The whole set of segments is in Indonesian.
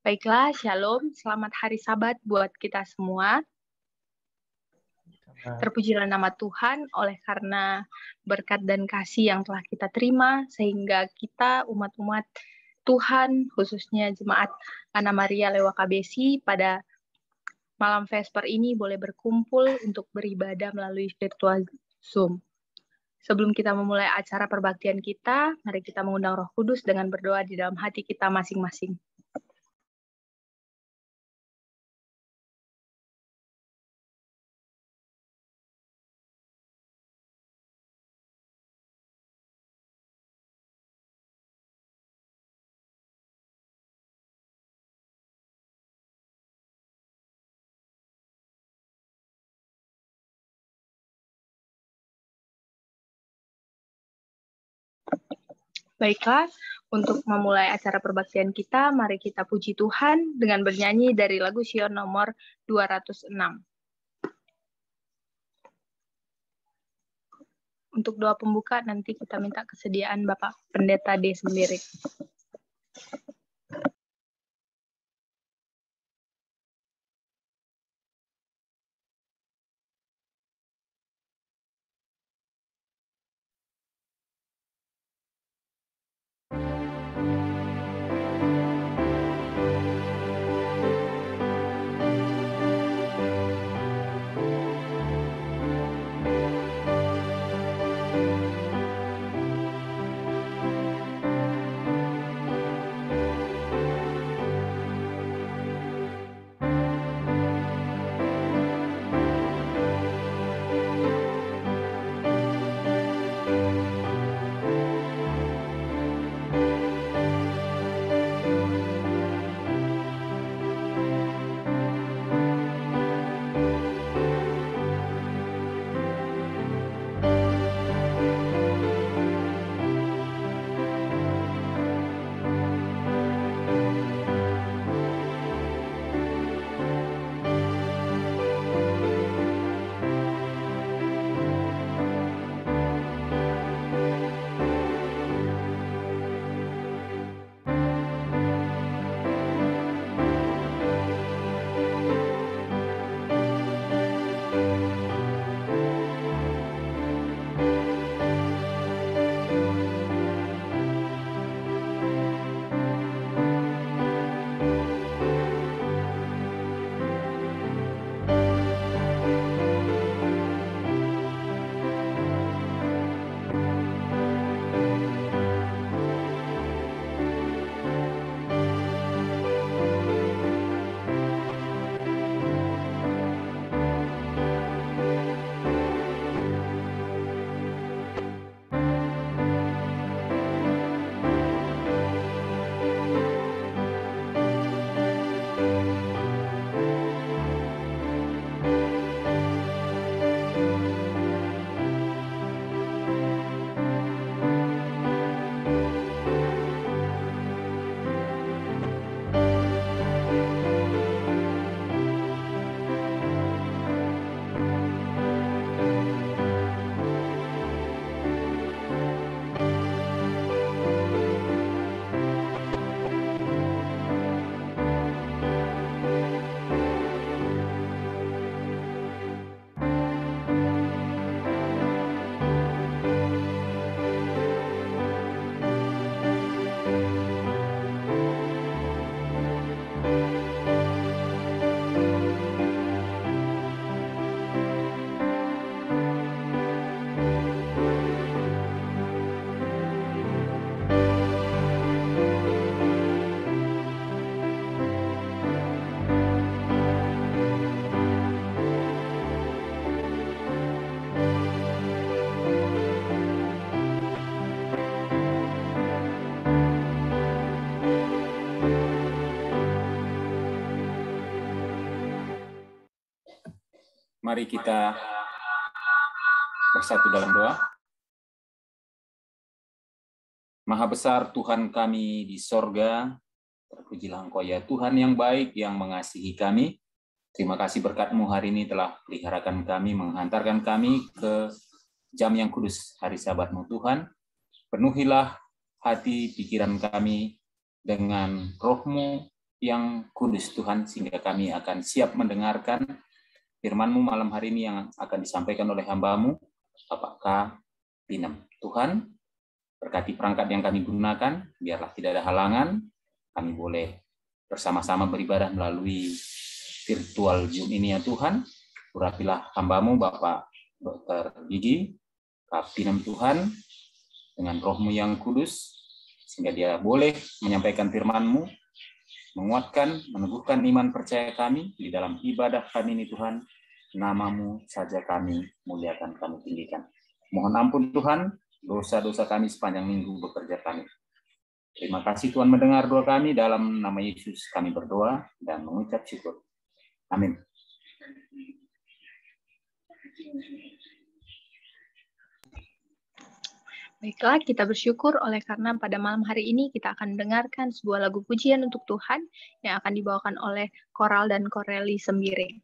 Baiklah, Shalom. Selamat hari Sabat buat kita semua. Terpujilah nama Tuhan oleh karena berkat dan kasih yang telah kita terima, sehingga kita umat-umat Tuhan, khususnya Jemaat Anna Maria Lewa KBC, pada malam Vesper ini boleh berkumpul untuk beribadah melalui virtual Zoom. Sebelum kita memulai acara perbaktian kita, mari kita mengundang Roh Kudus dengan berdoa di dalam hati kita masing-masing. Baiklah, untuk memulai acara perbaktian kita, mari kita puji Tuhan dengan bernyanyi dari lagu Sion nomor 206. Untuk doa pembuka, nanti kita minta kesediaan Bapak Pendeta D. sendiri. Mari kita bersatu dalam doa. Maha besar Tuhan kami di sorga, terpujilah Engkau ya Tuhan yang baik, yang mengasihi kami. Terima kasih berkat-Mu hari ini telah peliharakan kami, menghantarkan kami ke jam yang kudus hari Sabat-Mu Tuhan. Penuhilah hati pikiran kami dengan Roh-Mu, yang kudus Tuhan, sehingga kami akan siap mendengarkan firman-Mu malam hari ini yang akan disampaikan oleh hamba-Mu, Bapak K. Pinem. Tuhan, berkati perangkat yang kami gunakan, biarlah tidak ada halangan, kami boleh bersama-sama beribadah melalui virtual Zoom ini ya Tuhan. Urapilah hamba-Mu Bapak Dr. Gigi, K. Pinem Tuhan, dengan Roh-Mu yang kudus, sehingga dia boleh menyampaikan firman-Mu, menguatkan, meneguhkan iman percaya kami di dalam ibadah kami ini Tuhan. Nama-Mu saja kami muliakan, kami tinggikan. Mohon ampun Tuhan, dosa-dosa kami sepanjang minggu bekerja kami. Terima kasih Tuhan mendengar doa kami, dalam nama Yesus kami berdoa dan mengucap syukur. Amin. Baiklah, kita bersyukur oleh karena pada malam hari ini kita akan mendengarkan sebuah lagu pujian untuk Tuhan yang akan dibawakan oleh Koral dan Koreli Sembiring.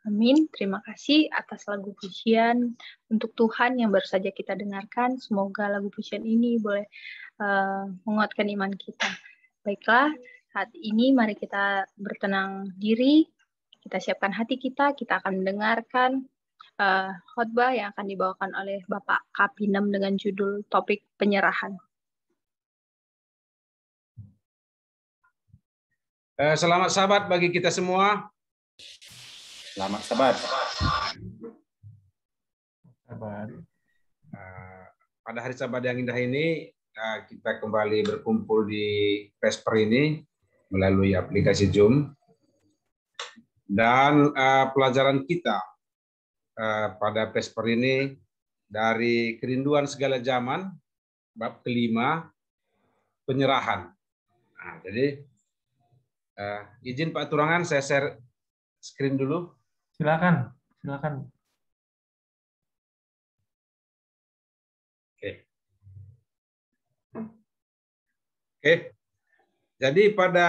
Amin. Terima kasih atas lagu pujian untuk Tuhan yang baru saja kita dengarkan. Semoga lagu pujian ini boleh menguatkan iman kita. Baiklah, saat ini mari kita bertenang diri, kita siapkan hati kita akan mendengarkan khotbah yang akan dibawakan oleh Bapak K. Pinem dengan judul topik penyerahan. Selamat Sabat bagi kita semua. Selamat Sabat. Pada hari Sabat yang indah ini, kita kembali berkumpul di Vesper ini melalui aplikasi Zoom. Dan pelajaran kita pada Vesper ini dari Kerinduan Segala Zaman, bab kelima, penyerahan. Nah, jadi izin Pak Turangan, saya share screen dulu. Silakan, silakan. Oke. Jadi pada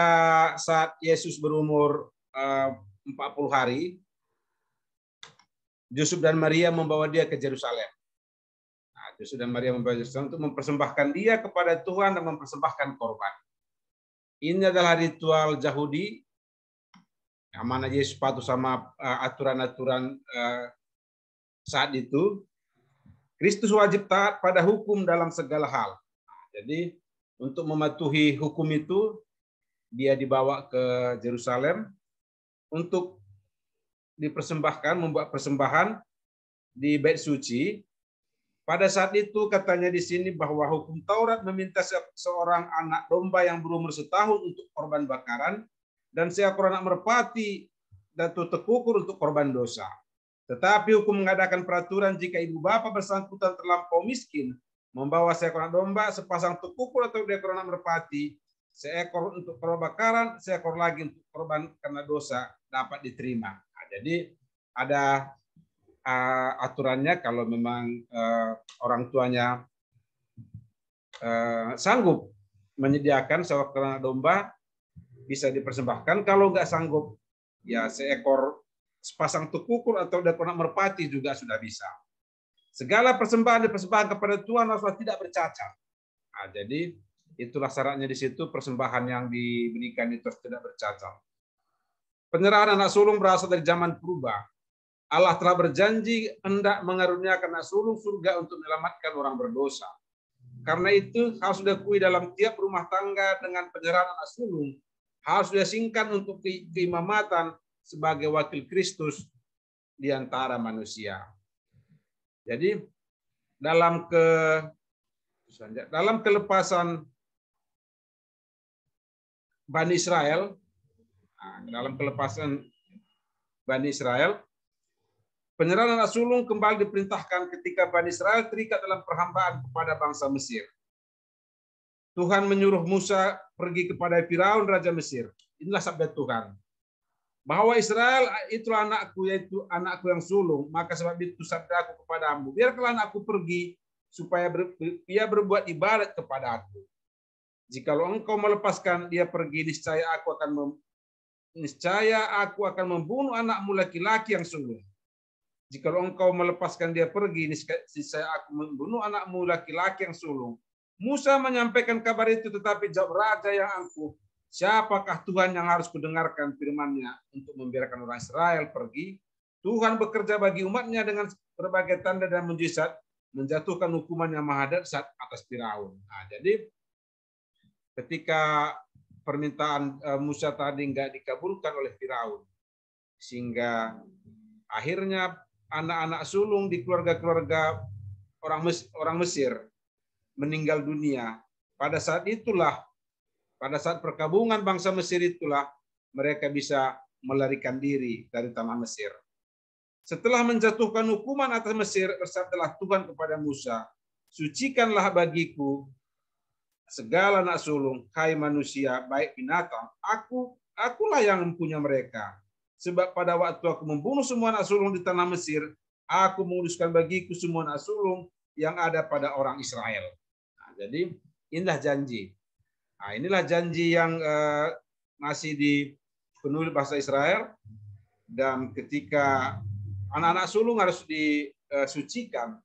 saat Yesus berumur 40 hari, Yusuf dan Maria membawa dia ke Yerusalem. Nah, Yusuf dan Maria membawa Yerusalem untuk mempersembahkan dia kepada Tuhan dan mempersembahkan korban. Ini adalah ritual Yahudi, yang mana Yesus patuh sama aturan-aturan saat itu. Kristus wajib taat pada hukum dalam segala hal. Nah, jadi untuk mematuhi hukum itu, dia dibawa ke Yerusalem untuk dipersembahkan, membuat persembahan di Bait Suci. Pada saat itu katanya di sini bahwa hukum Taurat meminta seorang anak domba yang berumur setahun untuk korban bakaran dan seekor anak merpati dan tekukur untuk korban dosa. Tetapi hukum mengadakan peraturan jika ibu bapa bersangkutan terlampau miskin, membawa seekor anak domba, sepasang tekukur atau dua ekor anak merpati, seekor untuk korban bakaran, seekor lagi untuk korban karena dosa dapat diterima. Nah, jadi ada aturannya kalau memang orang tuanya sanggup menyediakan seekor anak domba bisa dipersembahkan. Kalau nggak sanggup, ya sepasang tekukur atau dua ekor anak merpati juga sudah bisa. Segala persembahan dipersembahkan kepada Tuhan haruslah tidak bercacat. Nah, jadi itulah syaratnya di situ, persembahan yang diberikan itu tidak bercacat. Penyerahan anak sulung berasal dari zaman purba. Allah telah berjanji hendak mengaruniakan anak sulung surga untuk menyelamatkan orang berdosa. Karena itu harus diakui dalam tiap rumah tangga dengan penyerahan anak sulung harus diasingkan untuk keimamatan sebagai wakil Kristus di antara manusia. Jadi dalam kelepasan Bani Israel, penyerahan anak sulung kembali diperintahkan ketika Bani Israel terikat dalam perhambaan kepada bangsa Mesir. Tuhan menyuruh Musa pergi kepada Firaun raja Mesir. Inilah sabda Tuhan. Bahwa Israel itulah anakku, yaitu anakku yang sulung, maka sebab itu sabdaku kepadamu, biarkanlah anakku pergi supaya ia berbuat ibadat kepada aku. Jikalau engkau melepaskan dia pergi, niscaya aku akan membunuh anakmu laki-laki yang sulung. Jikalau engkau melepaskan dia pergi, niscaya aku membunuh anakmu laki-laki yang sulung. Musa menyampaikan kabar itu, tetapi jawab raja yang angkuh, siapakah Tuhan yang harus kudengarkan firman-Nya untuk membiarkan orang Israel pergi? Tuhan bekerja bagi umat-Nya dengan berbagai tanda dan mujizat, menjatuhkan hukuman yang maha dahsyat atas Firaun. Nah, jadi ketika permintaan Musa tadi nggak dikabulkan oleh Firaun, sehingga akhirnya anak-anak sulung di keluarga-keluarga orang Mesir meninggal dunia. Pada saat perkabungan bangsa Mesir itulah mereka bisa melarikan diri dari tanah Mesir. Setelah menjatuhkan hukuman atas Mesir, bersabdalah Tuhan kepada Musa, sucikanlah bagiku segala anak sulung, hai manusia, baik binatang, akulah yang mempunyai mereka. Sebab pada waktu aku membunuh semua anak sulung di tanah Mesir, aku menguduskan bagiku semua anak sulung yang ada pada orang Israel. Nah, jadi inilah janji. Nah, inilah janji yang masih dipenuhi bahasa Israel, dan ketika anak-anak sulung harus disucikan,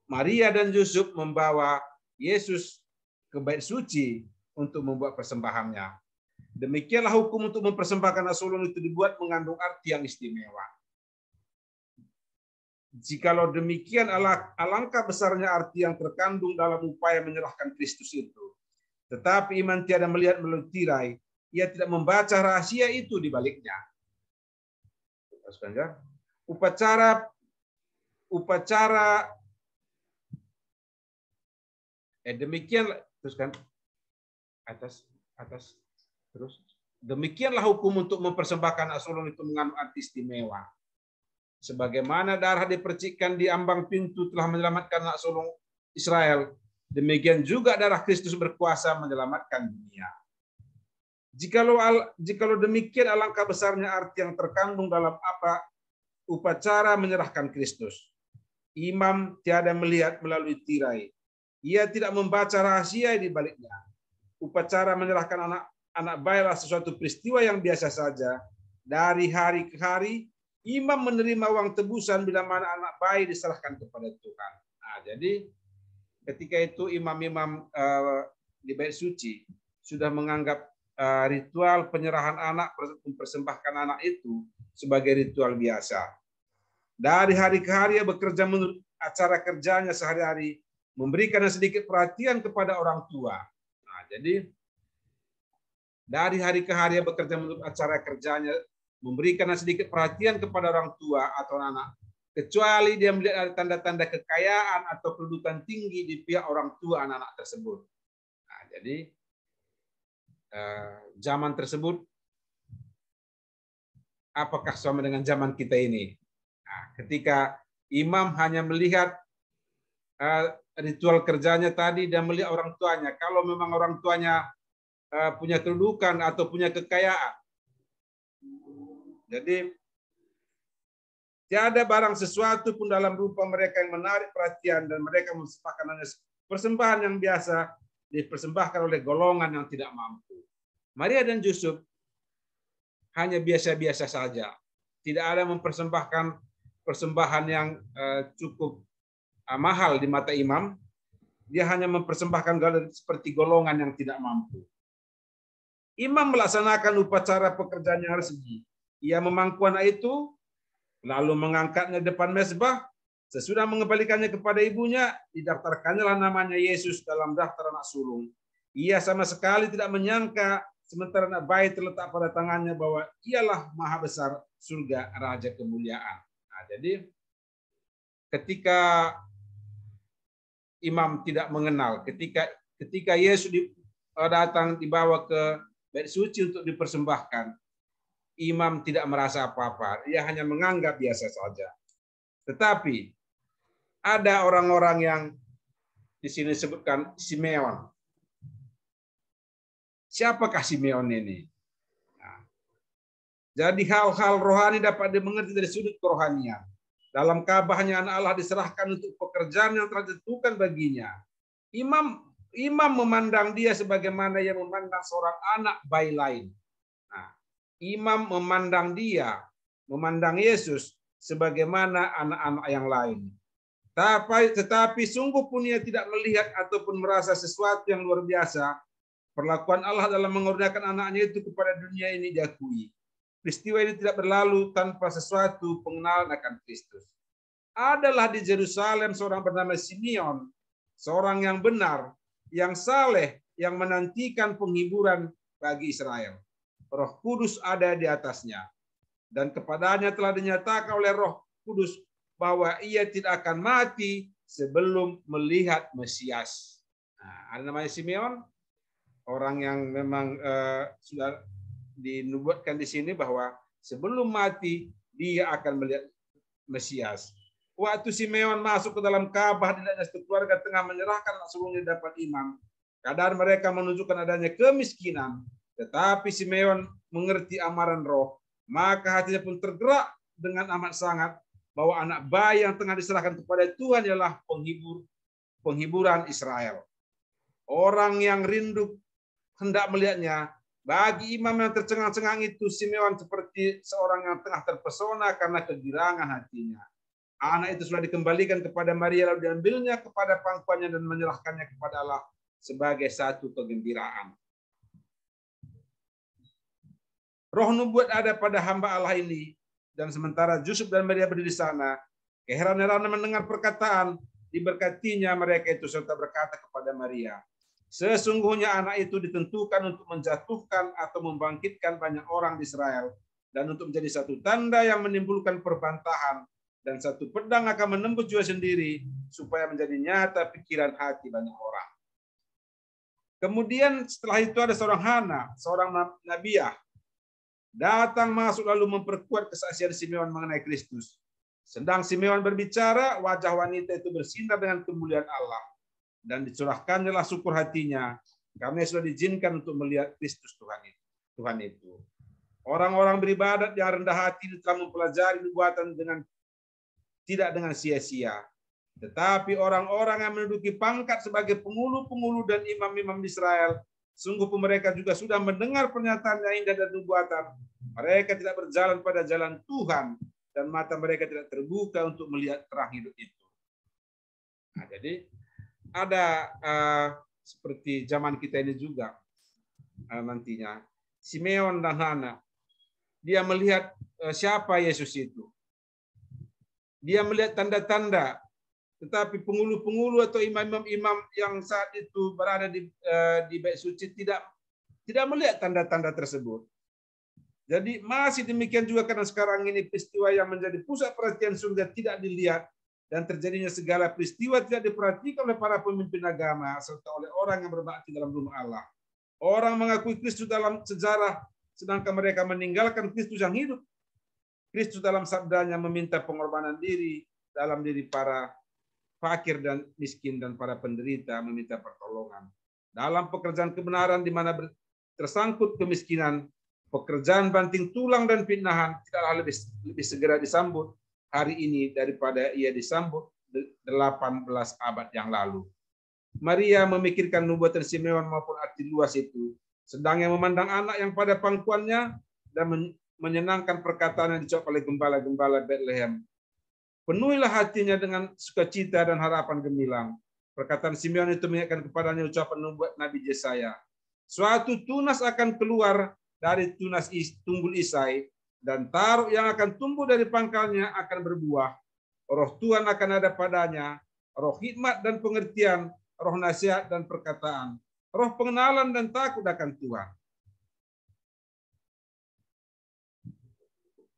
Maria dan Yusuf membawa Yesus ke bait suci untuk membuat persembahannya. Demikianlah hukum untuk mempersembahkan anak sulung itu dibuat mengandung arti yang istimewa. Jikalau demikian, alangkah besarnya arti yang terkandung dalam upaya menyerahkan Kristus itu. Tetapi iman tiada melihat melalui tirai, ia tidak membaca rahasia itu di baliknya. Upacara Demikian teruskan atas terus. Demikianlah hukum untuk mempersembahkan anak sulung itu mengandung arti istimewa. Sebagaimana darah dipercikkan di ambang pintu telah menyelamatkan anak sulung Israel, demikian juga darah Kristus berkuasa menyelamatkan dunia. Jikalau demikian, alangkah besarnya arti yang terkandung dalam apa upacara menyerahkan Kristus. Imam tiada melihat melalui tirai. Ia tidak membaca rahasia di baliknya. Upacara menyerahkan anak bayi adalah sesuatu peristiwa yang biasa saja. Dari hari ke hari, imam menerima uang tebusan bila mana anak bayi diserahkan kepada Tuhan. Nah, jadi ketika itu imam-imam di bait suci sudah menganggap ritual penyerahan anak, mempersembahkan anak itu sebagai ritual biasa. Dari hari ke hari ia bekerja menurut acara kerjanya sehari-hari, memberikan sedikit perhatian kepada orang tua. Nah, jadi dari hari ke hari ia bekerja menurut acara kerjanya, memberikan sedikit perhatian kepada orang tua atau anak, kecuali dia melihat ada tanda-tanda kekayaan atau kedudukan tinggi di pihak orang tua anak-anak tersebut. Nah, jadi zaman tersebut apakah sama dengan zaman kita ini? Nah, ketika imam hanya melihat ritual kerjanya tadi dan melihat orang tuanya, kalau memang orang tuanya punya kedudukan atau punya kekayaan, jadi tiada barang sesuatu pun dalam rupa mereka yang menarik perhatian dan mereka mempersembahkan persembahan yang biasa dipersembahkan oleh golongan yang tidak mampu. Maria dan Yusuf hanya biasa-biasa saja. Tidak ada mempersembahkan persembahan yang cukup mahal di mata imam. Dia hanya mempersembahkan seperti golongan yang tidak mampu. Imam melaksanakan upacara pekerjaan yang resmi. Ia memangku anak itu, lalu mengangkatnya depan mezbah. Sesudah mengembalikannya kepada ibunya, didaftarkannya namanya Yesus dalam daftar anak sulung. Ia sama sekali tidak menyangka sementara anak bayi terletak pada tangannya bahwa ialah Maha Besar surga Raja Kemuliaan. Nah, jadi ketika imam tidak mengenal, ketika Yesus datang dibawa ke bait suci untuk dipersembahkan, imam tidak merasa apa-apa, ia hanya menganggap biasa saja. Tetapi ada orang-orang yang di sini disebutkan Simeon. Siapakah Simeon ini? Nah, jadi hal-hal rohani dapat dimengerti dari sudut kerohanian. Dalam kabahnya anak Allah diserahkan untuk pekerjaan yang telah ditentukan baginya. Imam memandang dia sebagaimana ia memandang seorang anak bayi lain. Nah, imam memandang dia, memandang Yesus sebagaimana anak-anak yang lain. Tetapi sungguh pun ia tidak melihat ataupun merasa sesuatu yang luar biasa. Perlakuan Allah dalam mengurniakan anaknya itu kepada dunia ini diakui. Peristiwa ini tidak berlalu tanpa sesuatu pengenalan akan Kristus. Adalah di Yerusalem seorang bernama Simeon, seorang yang benar, yang saleh, yang menantikan penghiburan bagi Israel. Roh Kudus ada di atasnya. Dan kepadanya telah dinyatakan oleh Roh Kudus bahwa ia tidak akan mati sebelum melihat Mesias. Nah, ada namanya Simeon, orang yang memang sudah dinubuatkan di sini bahwa sebelum mati dia akan melihat Mesias. Waktu Simeon masuk ke dalam Ka'bah, tidaknya satu keluarga tengah menyerahkan anak sulungnya dapat imam. Keadaan mereka menunjukkan adanya kemiskinan, tetapi Simeon mengerti amaran Roh, maka hatinya pun tergerak dengan amat sangat bahwa anak bayi yang tengah diserahkan kepada Tuhan ialah penghiburan Israel. Orang yang rindu hendak melihatnya. Bagi imam yang tercengang-cengang itu, Simeon seperti seorang yang tengah terpesona karena kegirangan hatinya. Anak itu sudah dikembalikan kepada Maria, lalu diambilnya kepada pangkuannya dan menyerahkannya kepada Allah sebagai satu kegembiraan. Roh nubuat ada pada hamba Allah ini, dan sementara Yusuf dan Maria berdiri di sana, keheran-heranan mendengar perkataan, diberkatinya mereka itu serta berkata kepada Maria, sesungguhnya anak itu ditentukan untuk menjatuhkan atau membangkitkan banyak orang di Israel dan untuk menjadi satu tanda yang menimbulkan perbantahan dan satu pedang akan menembus jiwa sendiri supaya menjadi nyata pikiran hati banyak orang. Kemudian setelah itu ada seorang Hana, seorang nabiah, datang masuk lalu memperkuat kesaksian Simeon mengenai Kristus. Sedang Simeon berbicara, wajah wanita itu bersinar dengan kemuliaan Allah. Dan dicurahkannya syukur hatinya, karena sudah diizinkan untuk melihat Kristus Tuhan itu. Orang-orang beribadat yang rendah hati telah mempelajari nubuatan tidak dengan sia-sia. Tetapi orang-orang yang menduduki pangkat sebagai penghulu-penghulu dan imam-imam di Israel, sungguh mereka juga sudah mendengar pernyataan yang indah dan nubuatan. Mereka tidak berjalan pada jalan Tuhan, dan mata mereka tidak terbuka untuk melihat terang hidup itu. Nah, jadi ada seperti zaman kita ini juga nantinya. Simeon dan Hana, dia melihat siapa Yesus itu. Dia melihat tanda-tanda. Tetapi penghulu-penghulu atau imam-imam yang saat itu berada di bait suci tidak melihat tanda-tanda tersebut. Jadi masih demikian juga karena sekarang ini peristiwa yang menjadi pusat perhatian surga tidak dilihat, dan terjadinya segala peristiwa tidak diperhatikan oleh para pemimpin agama serta oleh orang yang berbakti dalam rumah Allah. Orang mengakui Kristus dalam sejarah, sedangkan mereka meninggalkan Kristus yang hidup. Kristus dalam sabdanya meminta pengorbanan diri dalam diri para fakir dan miskin dan para penderita, meminta pertolongan. Dalam pekerjaan kebenaran di mana tersangkut kemiskinan, pekerjaan banting tulang dan fitnahan tidaklah lebih segera disambut hari ini daripada ia disambut 18 abad yang lalu. Maria memikirkan nubuatan Simeon maupun arti luas itu, sedang yang memandang anak yang pada pangkuannya dan menyenangkan perkataan yang diucap oleh gembala-gembala Bethlehem. Penuhilah hatinya dengan sukacita dan harapan gemilang. Perkataan Simeon itu mengingatkan kepadanya ucapan nubuat Nabi Yesaya. Suatu tunas akan keluar dari tunas tunggul Isai, dan taruk yang akan tumbuh dari pangkalnya akan berbuah. Roh Tuhan akan ada padanya, roh hikmat dan pengertian, roh nasihat dan perkataan, roh pengenalan dan takut akan Tuhan.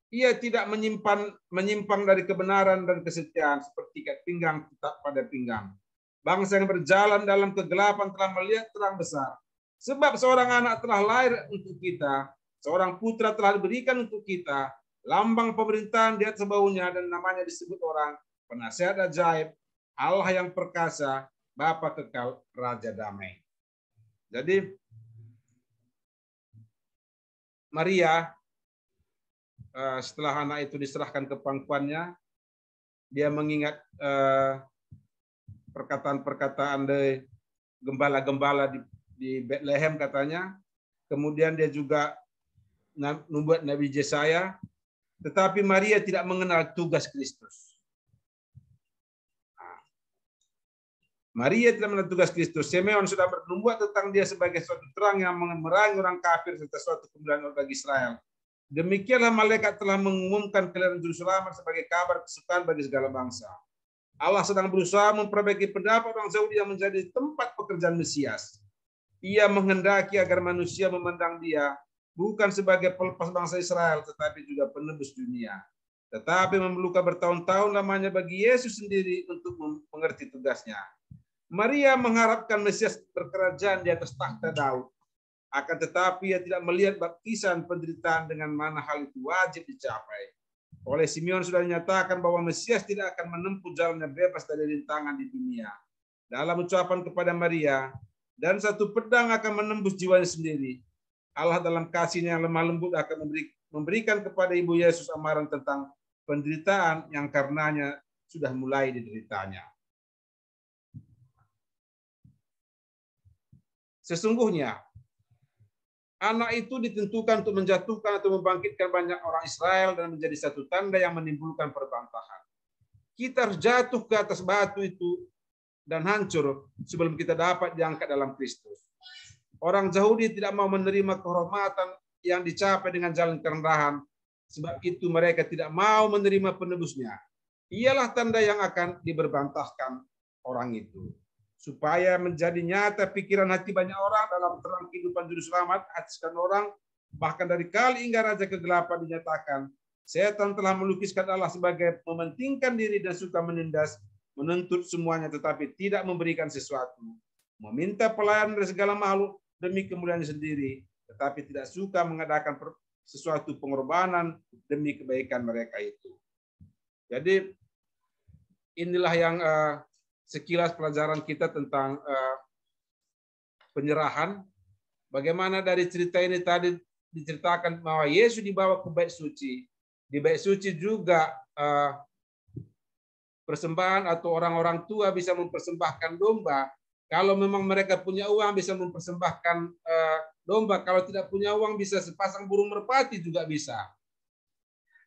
Ia tidak menyimpang dari kebenaran dan kesetiaan seperti ikat pinggang tetap pada pinggang. Bangsa yang berjalan dalam kegelapan telah melihat terang besar. Sebab seorang anak telah lahir untuk kita, seorang putra telah diberikan untuk kita, lambang pemerintahan di atas bahunya, dan namanya disebut orang Penasihat Ajaib, Allah yang perkasa, Bapa kekal, Raja damai. Jadi Maria setelah anak itu diserahkan ke pangkuannya, dia mengingat perkataan-perkataan dari gembala-gembala di Bethlehem katanya. Kemudian dia juga membuat Nabi Yesaya, tetapi Maria tidak mengenal tugas Kristus. Maria tidak mengenal tugas Kristus. Simeon sudah membuat tentang dia sebagai suatu terang yang memerangi orang kafir serta suatu kemuliaan bagi Israel. Demikianlah malaikat telah mengumumkan kelahiran Juru Selamat sebagai kabar kesukaan bagi segala bangsa. Allah sedang berusaha memperbaiki pendapat orang Yahudi yang menjadi tempat pekerjaan Mesias. Ia menghendaki agar manusia memandang dia bukan sebagai pelepas bangsa Israel, tetapi juga penebus dunia. Tetapi memerlukan bertahun-tahun lamanya bagi Yesus sendiri untuk mengerti tugasnya. Maria mengharapkan Mesias berkerajaan di atas takhta Daud. Akan tetapi ia tidak melihat baptisan penderitaan dengan mana hal itu wajib dicapai. Oleh Simeon sudah dinyatakan bahwa Mesias tidak akan menempuh jalannya bebas dari rintangan di dunia. Dalam ucapan kepada Maria, dan satu pedang akan menembus jiwanya sendiri. Allah dalam kasih-Nya yang lemah lembut akan memberikan kepada Ibu Yesus amaran tentang penderitaan yang karenanya sudah mulai dideritanya. Sesungguhnya anak itu ditentukan untuk menjatuhkan atau membangkitkan banyak orang Israel dan menjadi satu tanda yang menimbulkan perbantahan. Kita harus jatuh ke atas batu itu dan hancur sebelum kita dapat diangkat dalam Kristus. Orang Yahudi tidak mau menerima kehormatan yang dicapai dengan jalan kerendahan, sebab itu mereka tidak mau menerima penebusnya. Ialah tanda yang akan diberbantahkan orang itu. Supaya menjadi nyata pikiran hati banyak orang dalam terang kehidupan Juru Selamat, hati orang, bahkan dari kali hingga Raja Kegelapan dinyatakan, setan telah melukiskan Allah sebagai mementingkan diri dan suka menindas, menuntut semuanya tetapi tidak memberikan sesuatu. meminta pelayanan dari segala makhluk demi kemuliaan sendiri, tetapi tidak suka mengadakan sesuatu pengorbanan demi kebaikan mereka itu. Jadi inilah yang sekilas pelajaran kita tentang penyerahan. Bagaimana dari cerita ini tadi diceritakan bahwa Yesus dibawa ke bait suci. Di bait suci juga persembahan atau orang-orang tua bisa mempersembahkan domba. Kalau memang mereka punya uang bisa mempersembahkan domba. Kalau tidak punya uang bisa sepasang burung merpati juga bisa.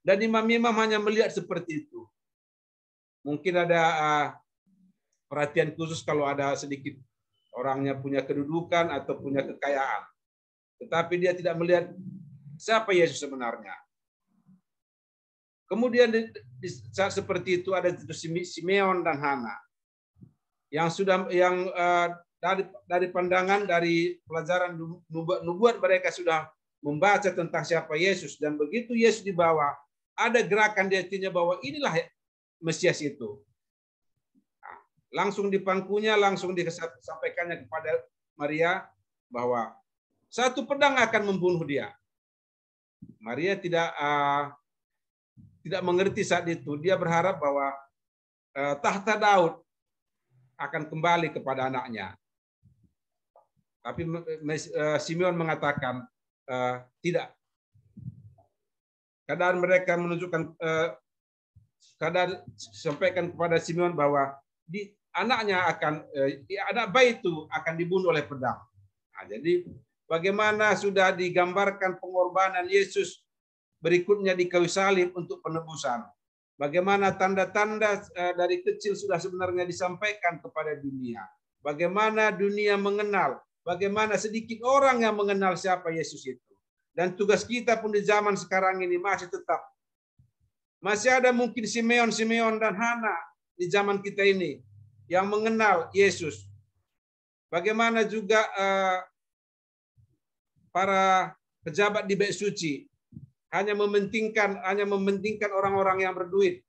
Dan imam-imam hanya melihat seperti itu. Mungkin ada perhatian khusus kalau ada sedikit orangnya punya kedudukan atau punya kekayaan. Tetapi dia tidak melihat siapa Yesus sebenarnya. Kemudian di saat seperti itu ada Simeon dan Hana yang dari pandangan dari pelajaran nubuat mereka sudah membaca tentang siapa Yesus, dan begitu Yesus dibawa ada gerakan di hatinya bahwa inilah Mesias itu. Langsung di pangkunya, langsung disampaikannya kepada Maria bahwa satu pedang akan membunuh dia. Maria tidak mengerti saat itu. Dia berharap bahwa tahta Daud akan kembali kepada anaknya. Tapi Simeon mengatakan tidak. Kadang mereka menunjukkan kadang sampaikan kepada Simeon bahwa anaknya anak bayi itu akan dibunuh oleh pedang. Nah, jadi bagaimana sudah digambarkan pengorbanan Yesus berikutnya di kayu salib untuk penebusan. Bagaimana tanda-tanda dari kecil sudah sebenarnya disampaikan kepada dunia. Bagaimana dunia mengenal, bagaimana sedikit orang yang mengenal siapa Yesus itu. Dan tugas kita pun di zaman sekarang ini masih ada mungkin Simeon dan Hana di zaman kita ini yang mengenal Yesus. Bagaimana juga para pejabat di bait suci hanya mementingkan orang-orang yang berduit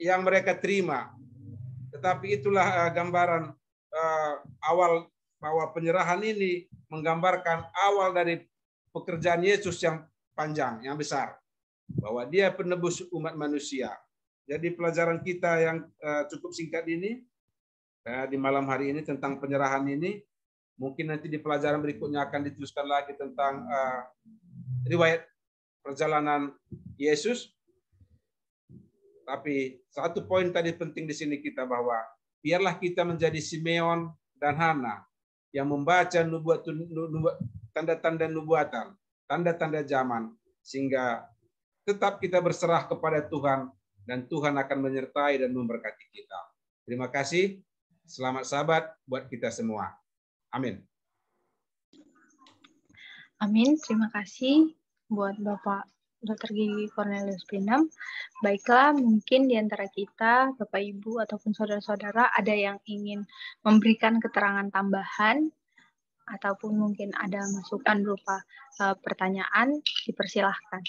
yang mereka terima. Tetapi itulah gambaran awal bahwa penyerahan ini menggambarkan awal dari pekerjaan Yesus yang panjang, yang besar, bahwa dia penebus umat manusia. Jadi pelajaran kita yang cukup singkat ini di malam hari ini tentang penyerahan ini, mungkin nanti di pelajaran berikutnya akan diteruskan lagi tentang riwayat perjalanan Yesus. Tapi satu poin tadi penting di sini kita bahwa biarlah kita menjadi Simeon dan Hana yang membaca tanda-tanda nubuatan, tanda-tanda zaman, sehingga tetap kita berserah kepada Tuhan dan Tuhan akan menyertai dan memberkati kita. Terima kasih. Selamat Sabat buat kita semua. Amin. Amin. Terima kasih buat Bapak Dr. Gigi Cornelius Pinam. Baiklah, mungkin di antara kita, Bapak Ibu ataupun saudara-saudara, ada yang ingin memberikan keterangan tambahan ataupun mungkin ada masukan berupa pertanyaan, dipersilahkan.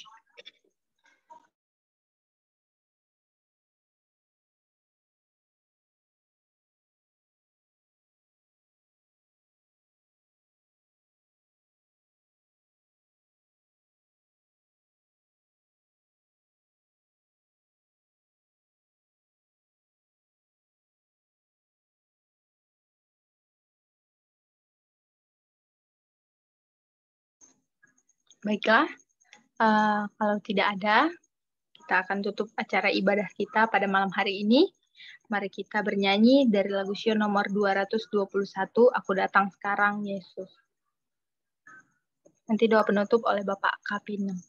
Baiklah, kalau tidak ada, kita akan tutup acara ibadah kita pada malam hari ini. Mari kita bernyanyi dari lagu Syiar nomor 221, Aku Datang Sekarang Yesus. Nanti doa penutup oleh Bapak Kapinem.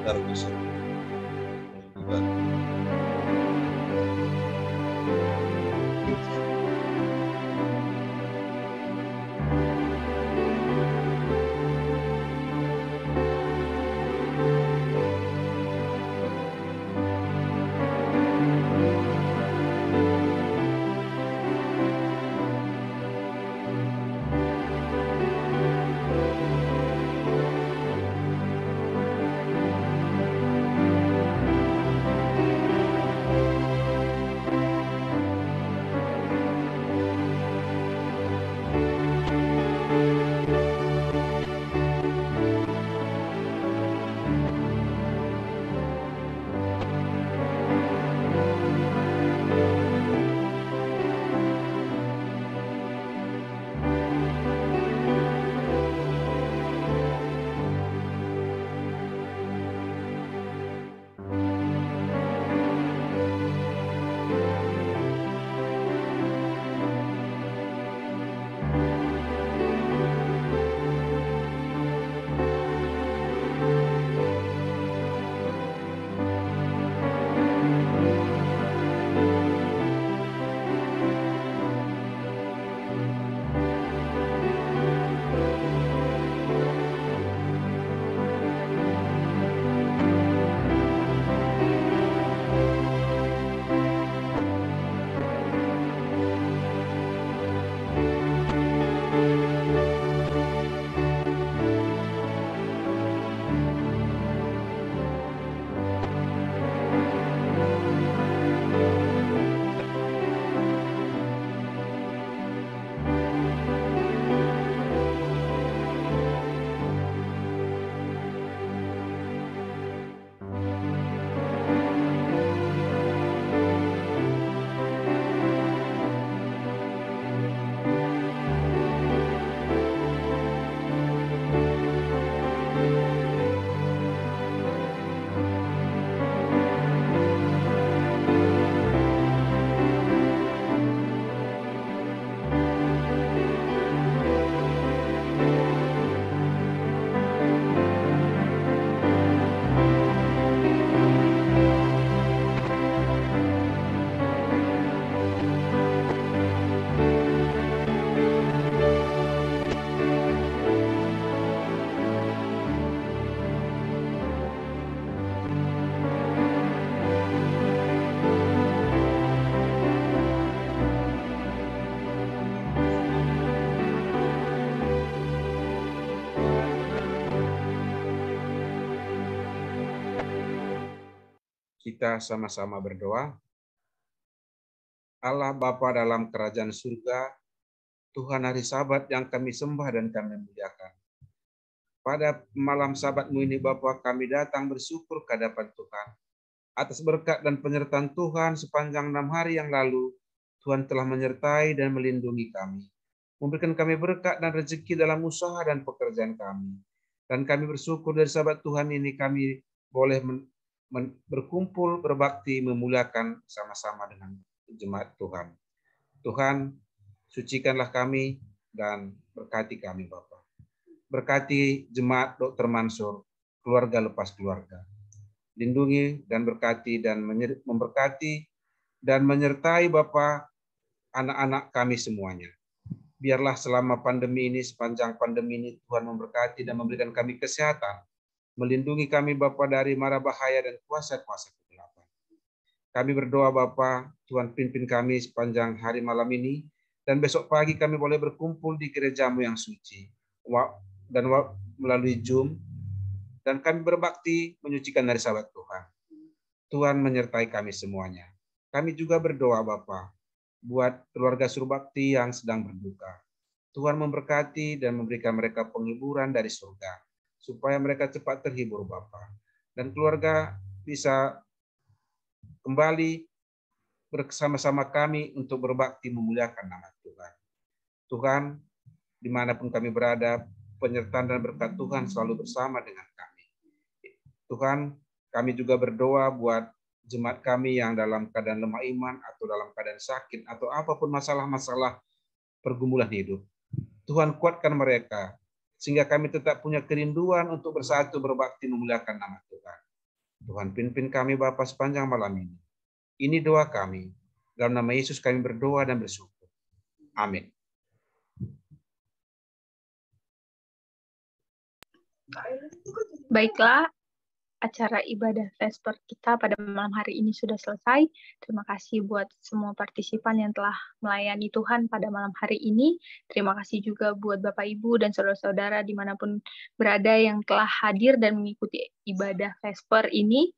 Darwisha. Kita sama-sama berdoa. Allah Bapa dalam kerajaan surga, Tuhan hari Sabat yang kami sembah dan kami muliakan. Pada malam Sabat-Mu ini Bapa, kami datang bersyukur ke hadapan Tuhan. Atas berkat dan penyertaan Tuhan sepanjang 6 hari yang lalu, Tuhan telah menyertai dan melindungi kami. Memberikan kami berkat dan rezeki dalam usaha dan pekerjaan kami. Dan kami bersyukur dari Sabat Tuhan ini kami boleh berkumpul, berbakti, memuliakan sama-sama dengan jemaat Tuhan. Tuhan, sucikanlah kami dan berkati kami Bapa. Berkati jemaat Dr. Mansur, keluarga lepas keluarga. Lindungi dan berkati dan memberkati dan menyertai Bapa anak-anak kami semuanya. Biarlah selama pandemi ini, sepanjang pandemi ini Tuhan memberkati dan memberikan kami kesehatan. Melindungi kami Bapa dari mara bahaya dan kuasa-kuasa kegelapan. Kami berdoa Bapa, Tuhan pimpin kami sepanjang hari malam ini, dan besok pagi kami boleh berkumpul di gereja-Mu yang suci, dan melalui Zoom, dan kami berbakti menyucikan hari Sabat Tuhan. Tuhan menyertai kami semuanya. Kami juga berdoa Bapa, buat keluarga Surbakti yang sedang berduka. Tuhan memberkati dan memberikan mereka penghiburan dari surga, supaya mereka cepat terhibur Bapa. Dan keluarga bisa kembali bersama-sama kami untuk berbakti memuliakan nama Tuhan. Tuhan, dimanapun kami berada, penyertaan dan berkat Tuhan selalu bersama dengan kami. Tuhan, kami juga berdoa buat jemaat kami yang dalam keadaan lemah iman atau dalam keadaan sakit atau apapun masalah-masalah pergumulan hidup. Tuhan kuatkan mereka, sehingga kami tetap punya kerinduan untuk bersatu berbakti memuliakan nama Tuhan. Tuhan pimpin kami Bapa sepanjang malam ini. Ini doa kami. Dalam nama Yesus kami berdoa dan bersyukur. Amin. Baiklah, acara ibadah Vesper kita pada malam hari ini sudah selesai. Terima kasih buat semua partisipan yang telah melayani Tuhan pada malam hari ini. Terima kasih juga buat Bapak Ibu dan saudara-saudara dimanapun berada yang telah hadir dan mengikuti ibadah Vesper ini.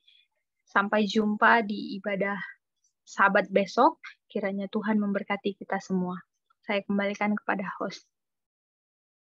Sampai jumpa di ibadah Sabat besok. Kiranya Tuhan memberkati kita semua. Saya kembalikan kepada host.